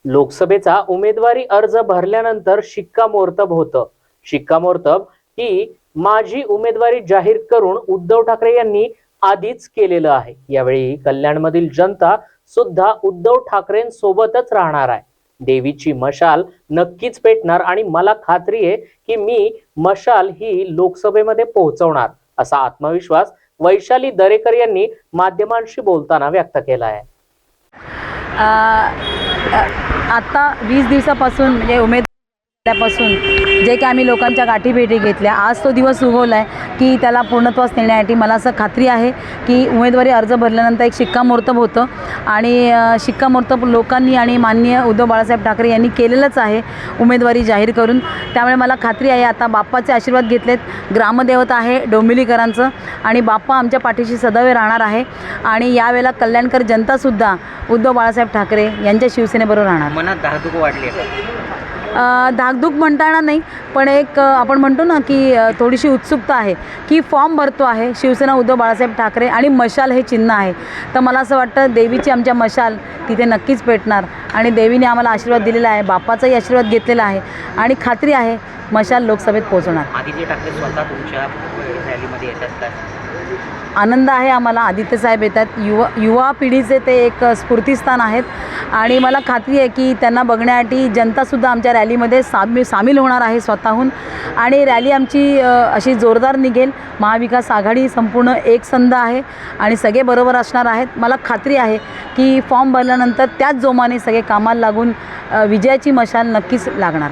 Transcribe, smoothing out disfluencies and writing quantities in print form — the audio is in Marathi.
लोकसभेचा उमेदवारी अर्ज भरल्यानंतर शिक्कामोर्तब होतं। शिक्कामोर्तब ही माझी उमेदवारी जाहीर करून उद्धव ठाकरे यांनी आधीच केलेलं आहे। यावेळी कल्याणमधील जनता सुद्धा उद्धव ठाकरेंसोबतच राहणार आहे। देवीची मशाल नक्कीच पेटणार आणि मला खात्री आहे की मी मशाल ही लोकसभेमध्ये पोहोचवणार, असा आत्मविश्वास वैशाली दरेकर यांनी माध्यमांशी बोलताना व्यक्त केला आहे। आता 20 दिवसापासून म्हणजे उमेदवारापासून जे की आम्ही लोकांच्या गाठीभेटी घेतल्या, आज तो दिवस उगवला आहे की त्याला पूर्णत्वास नेण्यासाठी मला असं खात्री आहे की उमेदवारी अर्ज भरल्यानंतर एक शिक्कामोर्तब होतं आणि शिक्कामोर्तब लोकांनी आणि माननीय उद्धव बाळासाहेब ठाकरे यांनी केलेलंच आहे उमेदवारी जाहीर करून। त्यामुळे मला खात्री आहे आता बाप्पाचे आशीर्वाद घेतलेत, ग्रामदेवता आहे डोंबिवलीकरांचं आणि बाप्पा आमच्या पाठीशी सदैव राहणार आहे आणि यावेळेला कल्याणकर जनतासुद्धा उद्धव बाळासाहेब ठाकरे यांच्या शिवसेनेबरोबर राहणार। मनात धाकधूक वाढली आहे? धाकधूक म्हणता येणार नाही, पण एक आपण म्हणतो ना की थोडीशी उत्सुकता आहे की फॉर्म भरतो आहे शिवसेना उद्धव बाळासाहेब ठाकरे आणि मशाल हे चिन्ह आहे। तर मला असं वाटतं देवीची आमच्या मशाल तिथे नक्कीच पेटणार आणि देवीने आम्हाला आशीर्वाद दिलेला आहे, बाप्पाचाही आशीर्वाद घेतलेला आहे आणि खात्री आहे मशाल लोकसभेत पोहोचणार। आदित्य ठाकरे स्वतः तुमच्या रॅलीमध्ये येतात का? आनंद आहे आम्हाला, आदित्य साहेब येतात, युवा पिढीचे ते एक स्फूर्तिस्थान आहेत आणि मला खात्री आहे की त्यांना बघण्यासाठी जनतासुद्धा आमच्या रॅलीमध्ये सामील होणार आहे स्वतःहून आणि रॅली आमची अशी जोरदार निघेल। महाविकास आघाडी संपूर्ण एकसंध आहे आणि सगळे बरोबर असणार आहेत। मला खात्री आहे की फॉर्म भरल्यानंतर त्याच जोमाने सगळे कामाला लागून विजयाची मशाल नक्कीच लागणार।